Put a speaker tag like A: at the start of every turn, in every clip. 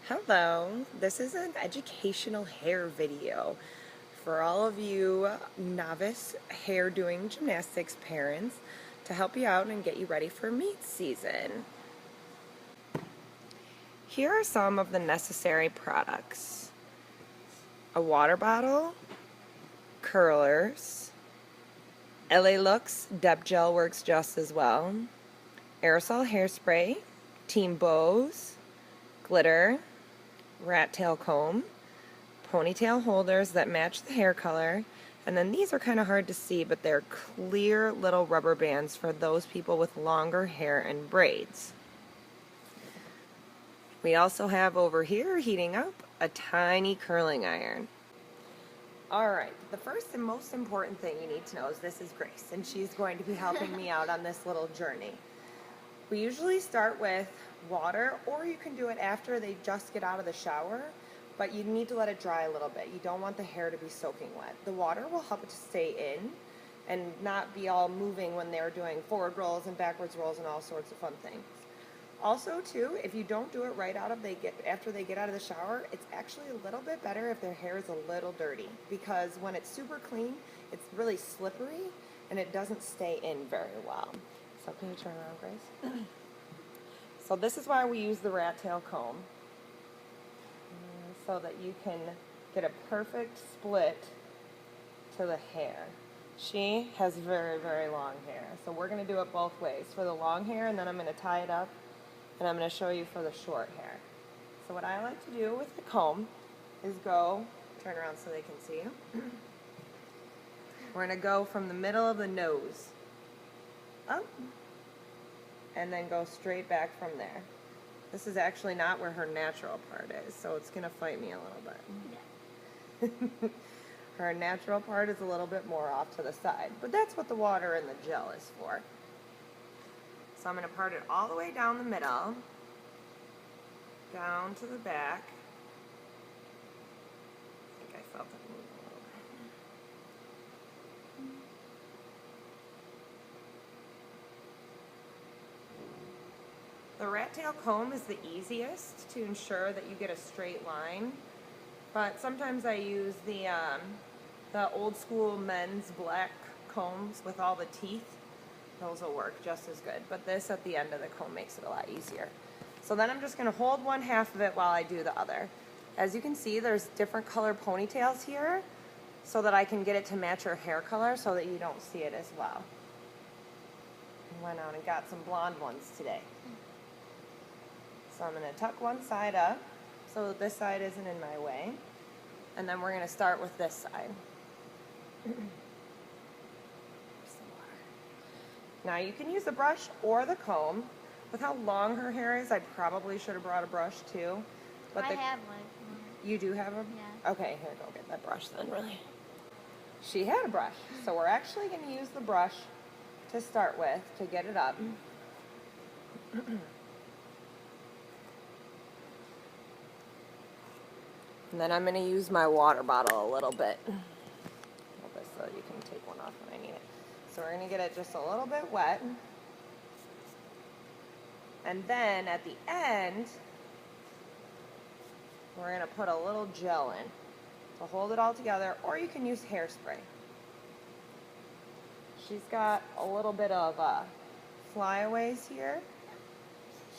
A: Hello, this is an educational hair video for all of you novice hair doing gymnastics parents to help you out and get you ready for meet season. Here are some of the necessary products: a water bottle, curlers, LA Looks Dep Gel works just as well, aerosol hairspray, team bows, glitter, rat tail comb, ponytail holders that match the hair color, and then these are kind of hard to see, but they're clear little rubber bands for those people with longer hair and braids. We also have over here, heating up, a tiny curling iron. Alright, the first and most important thing you need to know is this is Grace, and she's going to be helping me out on this little journey. We usually start with water, or you can do it after they just get out of the shower, but you need to let it dry a little bit. You don't want the hair to be soaking wet. The water will help it to stay in and not be all moving when they're doing forward rolls and backwards rolls and all sorts of fun things. Also, too, if you don't do it right after they get out of the shower, it's actually a little bit better if their hair is a little dirty, because when it's super clean, it's really slippery and it doesn't stay in very well. So can you turn around, Grace? So this is why we use the rat tail comb, so that you can get a perfect split to the hair. She has very, very long hair, so we're going to do it both ways. For the long hair, and then I'm going to tie it up, and I'm going to show you for the short hair. So what I like to do with the comb is turn around so they can see you. We're going to go from the middle of the nose up, and then go straight back from there. This is actually not where her natural part is, so it's going to fight me a little bit. Yeah. Her natural part is a little bit more off to the side, but that's what the water and the gel is for. So I'm going to part it all the way down the middle, down to the back. I think I felt it move a little bit. The rat tail comb is the easiest to ensure that you get a straight line, but sometimes I use the old school men's black combs with all the teeth. Those will work just as good, but this at the end of the comb makes it a lot easier. So then I'm just going to hold one half of it while I do the other. As you can see, there's different color ponytails here so that I can get it to match her hair color so that you don't see it as well. I went out and got some blonde ones today. So I'm going to tuck one side up so that this side isn't in my way. And then we're going to start with this side. Now you can use the brush or the comb. With how long her hair is, I probably should have brought a brush too. But
B: I have one.
A: You do have a?
B: Yeah.
A: Okay, here, go get that brush then, really. She had a brush, so we're actually going to use the brush to start with to get it up. And then I'm going to use my water bottle a little bit. So you can take one off when I need it. So we're going to get it just a little bit wet. And then at the end, we're going to put a little gel in to hold it all together, or you can use hairspray. She's got a little bit of flyaways here.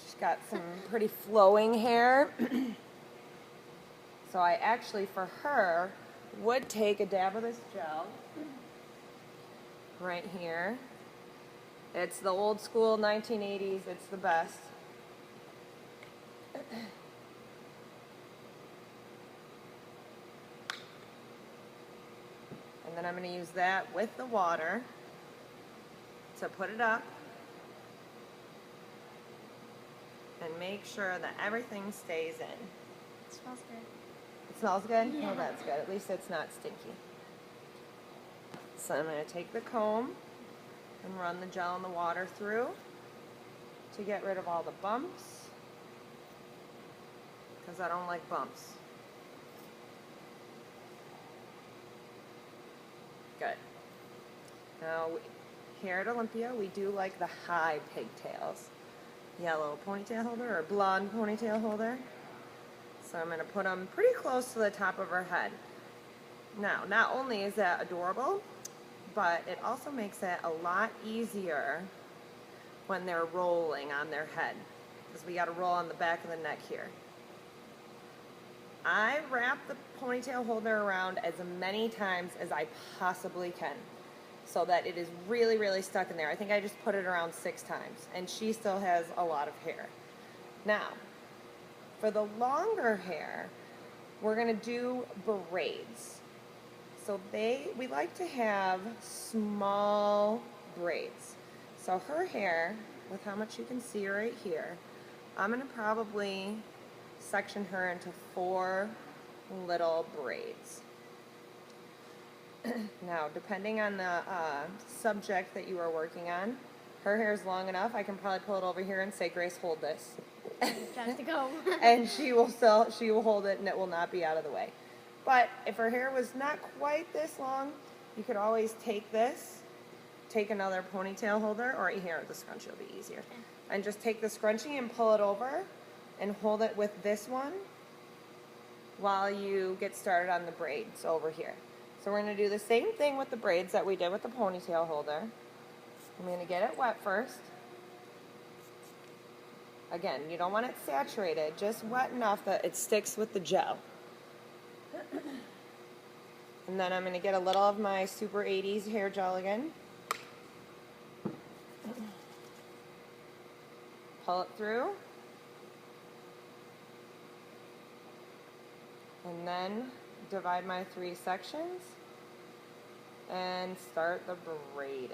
A: She's got some pretty flowing hair. So I actually, for her, would take a dab of this gel right here. It's the old school 1980s. It's the best. And then I'm going to use that with the water to put it up and make sure that everything stays in.
B: It smells good.
A: It smells good?
B: Yeah.
A: Oh, that's good. At least it's not stinky. So I'm going to take the comb and run the gel and the water through to get rid of all the bumps, because I don't like bumps. Good. Now, here at Olympia, we do like the high pigtails. Yellow ponytail holder or blonde ponytail holder. So I'm going to put them pretty close to the top of her head. Now, not only is that adorable, but it also makes it a lot easier when they're rolling on their head, because we got to roll on the back of the neck here. I wrap the ponytail holder around as many times as I possibly can so that it is really, really stuck in there. I think I just put it around 6 times, and she still has a lot of hair. Now, for the longer hair, we're going to do braids. So we like to have small braids. So her hair, with how much you can see right here, I'm going to probably section her into 4 little braids. Now, depending on the subject that you are working on, her hair is long enough, I can probably pull it over here and say, Grace, hold this.
B: Just to go.
A: And she will hold it, and it will not be out of the way. But if her hair was not quite this long, you could always take this, take another ponytail holder, or here, the scrunchie will be easier. Okay. And just take the scrunchie and pull it over and hold it with this one while you get started on the braids over here. So we're going to do the same thing with the braids that we did with the ponytail holder. I'm going to get it wet first. Again, you don't want it saturated, just wet enough that it sticks with the gel. And then I'm going to get a little of my Super 80s hair gel again. Pull it through. And then divide my 3 sections and start the braiding.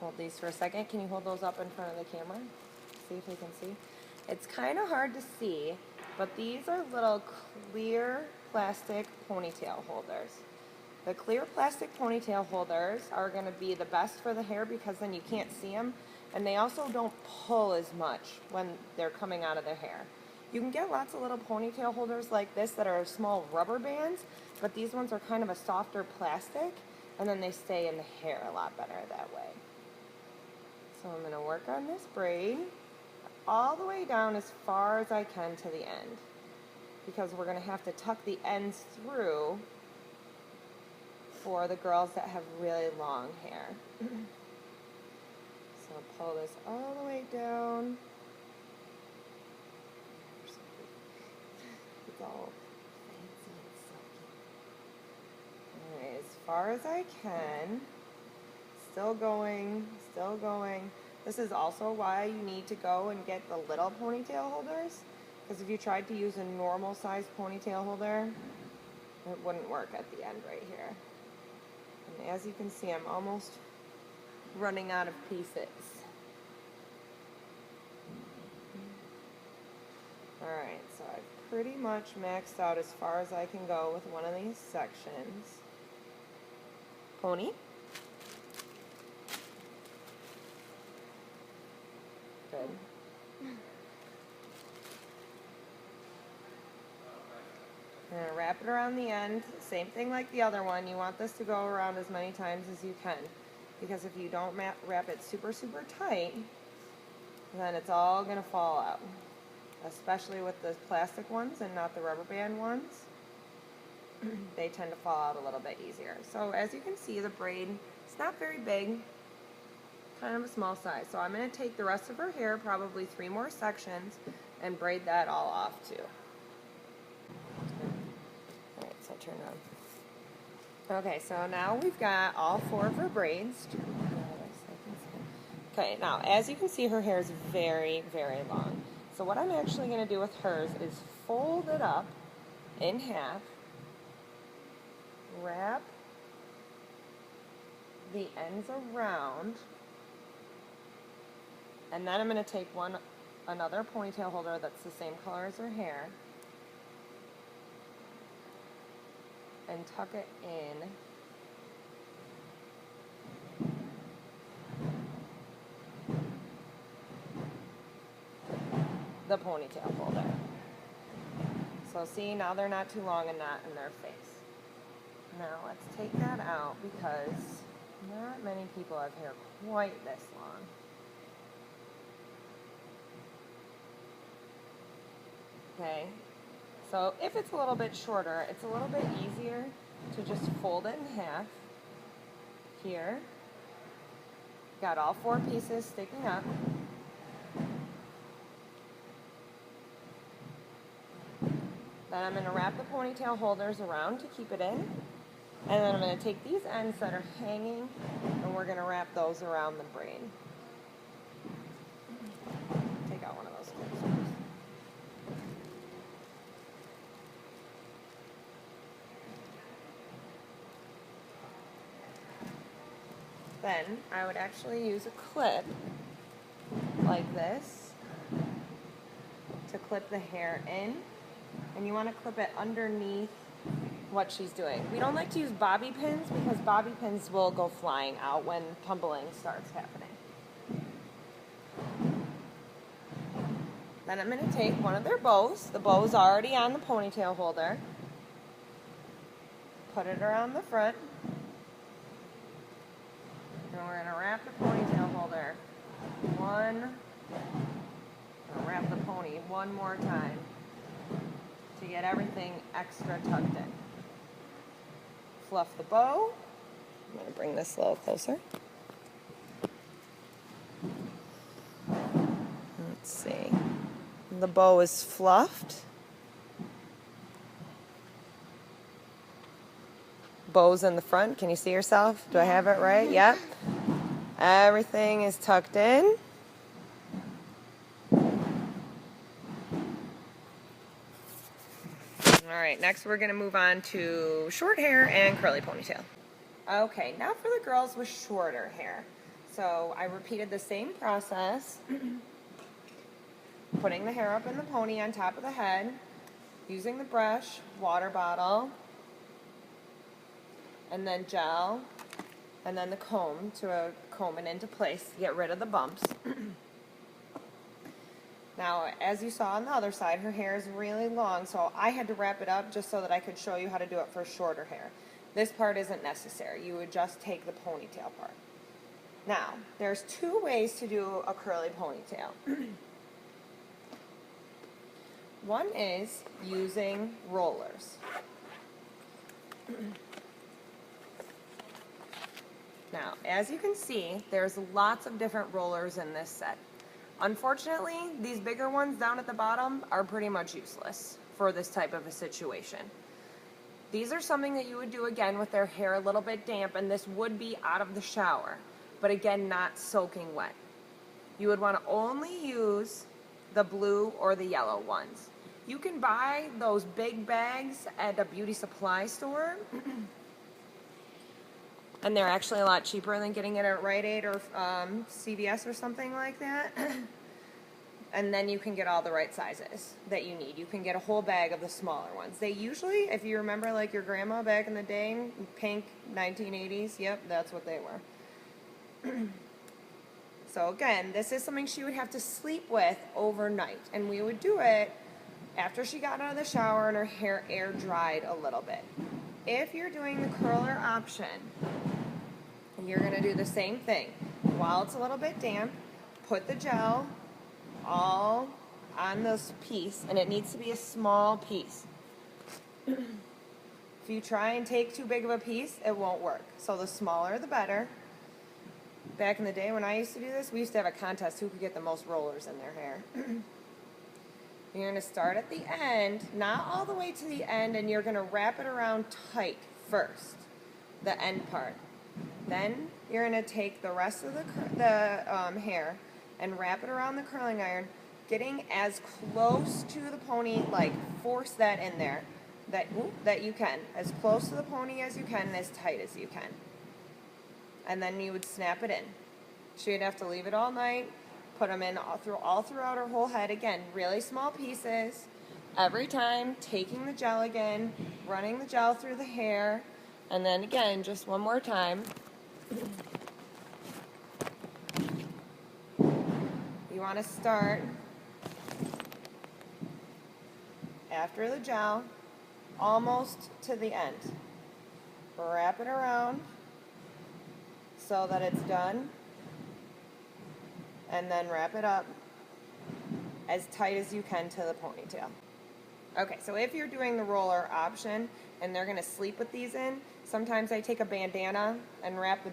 A: Hold these for a second. Can you hold those up in front of the camera? See if you can see. It's kind of hard to see, but these are little clear plastic ponytail holders. The clear plastic ponytail holders are going to be the best for the hair because then you can't see them, and they also don't pull as much when they're coming out of the hair. You can get lots of little ponytail holders like this that are small rubber bands, but these ones are kind of a softer plastic, and then they stay in the hair a lot better that way. So I'm going to work on this braid all the way down as far as I can to the end, because we're going to have to tuck the ends through for the girls that have really long hair. So I'll pull this all the way down. It's all fancy and silky. Alright, as far as I can. Still going, still going. This is also why you need to go and get the little ponytail holders, because if you tried to use a normal size ponytail holder, it wouldn't work at the end right here. And as you can see, I'm almost running out of pieces. Alright, so I've pretty much maxed out as far as I can go with one of these sections. Pony. Good. I'm going to wrap it around the end. Same thing like the other one. You want this to go around as many times as you can, because if you don't wrap it super, super tight, then it's all going to fall out, especially with the plastic ones and not the rubber band ones. They tend to fall out a little bit easier. So as you can see, the braid, it's not very big, kind of a small size. So I'm going to take the rest of her hair, probably 3 more sections, and braid that all off too. Alright, so turn on. Okay, so now we've got all 4 of her braids. Okay, now as you can see, her hair is very, very long. So what I'm actually going to do with hers is fold it up in half, wrap the ends around, and then I'm going to take another ponytail holder that's the same color as her hair and tuck it in the ponytail holder. So see, now they're not too long and not in their face. Now let's take that out because not many people have hair quite this long. Okay, so if it's a little bit shorter, it's a little bit easier to just fold it in half here. Got all 4 pieces sticking up. Then I'm going to wrap the ponytail holders around to keep it in. And then I'm going to take these ends that are hanging and we're going to wrap those around the braid. Take out one of those clips. Then I would actually use a clip like this to clip the hair in, and you want to clip it underneath what she's doing. We don't like to use bobby pins because bobby pins will go flying out when tumbling starts happening. Then I'm going to take one of their bows. The bow's already on the ponytail holder. Put it around the front. And we're going to wrap the ponytail holder. Wrap the pony one more time to get everything extra tucked in. Fluff the bow. I'm going to bring this a little closer. Let's see. The bow is fluffed. Bow's in the front. Can you see yourself? Do I have it right? Yep. Everything is tucked in. All right, next we're going to move on to short hair and curly ponytail. Okay, now for the girls with shorter hair. So I repeated the same process. Putting the hair up in the pony on top of the head, using the brush, water bottle, and then gel, and then the comb to comb it into place to get rid of the bumps. Now, as you saw on the other side, her hair is really long, so I had to wrap it up just so that I could show you how to do it for shorter hair. This part isn't necessary. You would just take the ponytail part. Now, there's 2 ways to do a curly ponytail. One is using rollers. Now, as you can see, there's lots of different rollers in this set. Unfortunately, these bigger ones down at the bottom are pretty much useless for this type of a situation. These are something that you would do again with their hair a little bit damp, and this would be out of the shower, but again, not soaking wet. You would want to only use the blue or the yellow ones. You can buy those big bags at a beauty supply store, and they're actually a lot cheaper than getting it at Rite Aid or CVS or something like that. And then you can get all the right sizes that you need. You can get a whole bag of the smaller ones. They usually, if you remember like your grandma back in the day, pink 1980s, yep, that's what they were. So again, this is something she would have to sleep with overnight, and we would do it after she got out of the shower and her hair air dried a little bit. If you're doing the curler option, you're going to do the same thing. While it's a little bit damp, put the gel all on this piece, and it needs to be a small piece. If you try and take too big of a piece, it won't work. So the smaller the better. Back in the day when I used to do this, we used to have a contest who could get the most rollers in their hair. You're going to start at the end, not all the way to the end, and you're going to wrap it around tight first, the end part. Then you're going to take the rest of the hair and wrap it around the curling iron, getting as close to the pony, like force that in there, that you can. As close to the pony as you can and as tight as you can. And then you would snap it in. She'd have to leave it all night, put them in all throughout her whole head. Again, really small pieces. Every time, taking the gel again, running the gel through the hair, and then again, just one more time. You want to start after the gel, almost to the end. Wrap it around so that it's done, and then wrap it up as tight as you can to the ponytail. Okay, so if you're doing the roller option and they're going to sleep with these in, sometimes I take a bandana and wrap the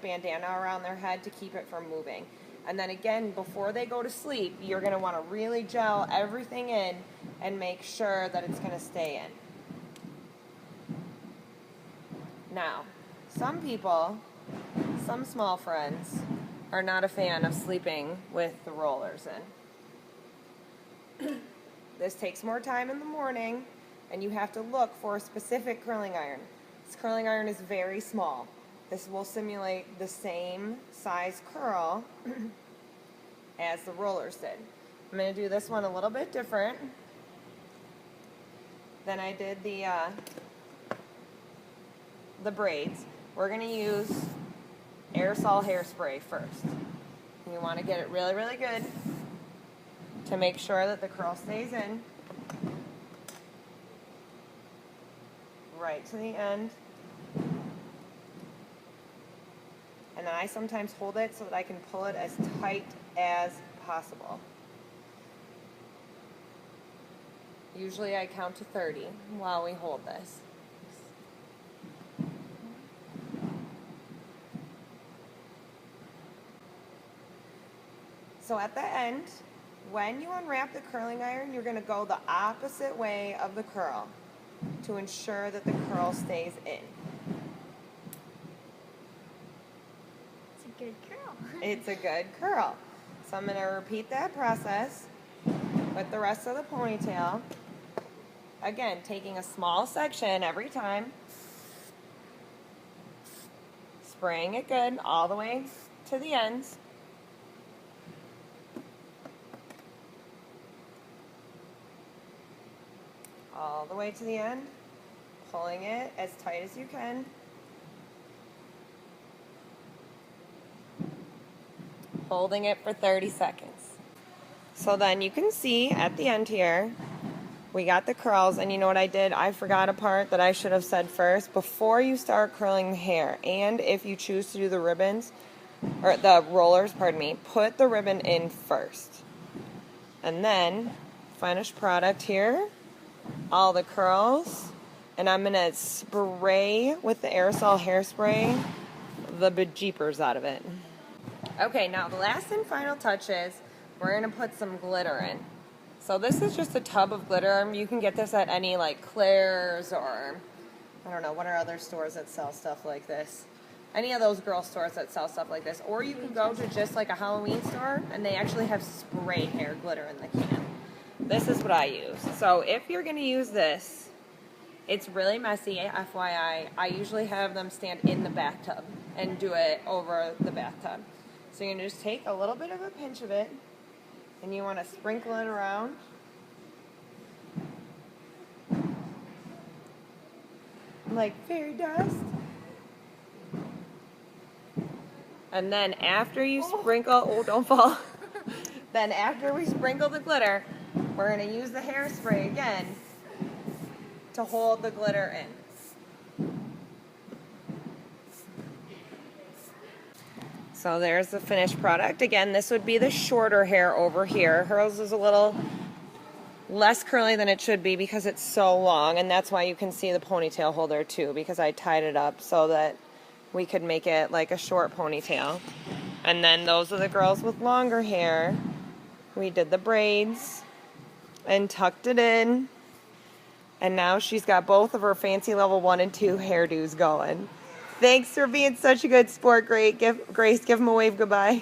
A: bandana around their head to keep it from moving. And then again, before they go to sleep, you're going to want to really gel everything in and make sure that it's going to stay in. Now, some people, some small friends, are not a fan of sleeping with the rollers in. This takes more time in the morning, and you have to look for a specific curling iron. This curling iron is very small. This will simulate the same size curl as the rollers did. I'm going to do this one a little bit different than I did the braids. We're going to use aerosol hairspray first. You want to get it really, really good to make sure that the curl stays in right to the end. And then I sometimes hold it so that I can pull it as tight as possible. Usually I count to 30 while we hold this. So at the end, when you unwrap the curling iron, you're going to go the opposite way of the curl to ensure that the curl stays in.
B: It's a good curl.
A: It's a good curl. So I'm going to repeat that process with the rest of the ponytail. Again, taking a small section every time, spraying it good all the way to the ends. All the way to the end, pulling it as tight as you can. Holding it for 30 seconds. So then you can see at the end here, we got the curls, and you know what I did? I forgot a part that I should have said first. Before you start curling the hair, and if you choose to do the ribbons, or the rollers, pardon me, put the ribbon in first. And then, finished product here, all the curls, and I'm going to spray with the aerosol hairspray the bejeepers out of it. Okay, now the last and final touch is we're going to put some glitter in. So this is just a tub of glitter. You can get this at any like Claire's or I don't know, what are other stores that sell stuff like this? Any of those girl stores that sell stuff like this. Or you can go to just like a Halloween store and they actually have spray hair glitter in the can. This is what I use. So if you're going to use this, it's really messy, FYI. I usually have them stand in the bathtub and do it over the bathtub. So you're going to just take a little bit of a pinch of it and you want to sprinkle it around. Like fairy dust. And then after you sprinkle, oh, don't fall. Then after we sprinkle the glitter, we're going to use the hairspray again to hold the glitter in. So there's the finished product. Again, this would be the shorter hair over here. Hers is a little less curly than it should be because it's so long, and that's why you can see the ponytail holder too, because I tied it up so that we could make it like a short ponytail. And then those are the girls with longer hair. We did the braids and tucked it in. And now she's got both of her fancy level 1 and 2 hairdos going. Thanks for being such a good sport, Grace. Give them a wave goodbye.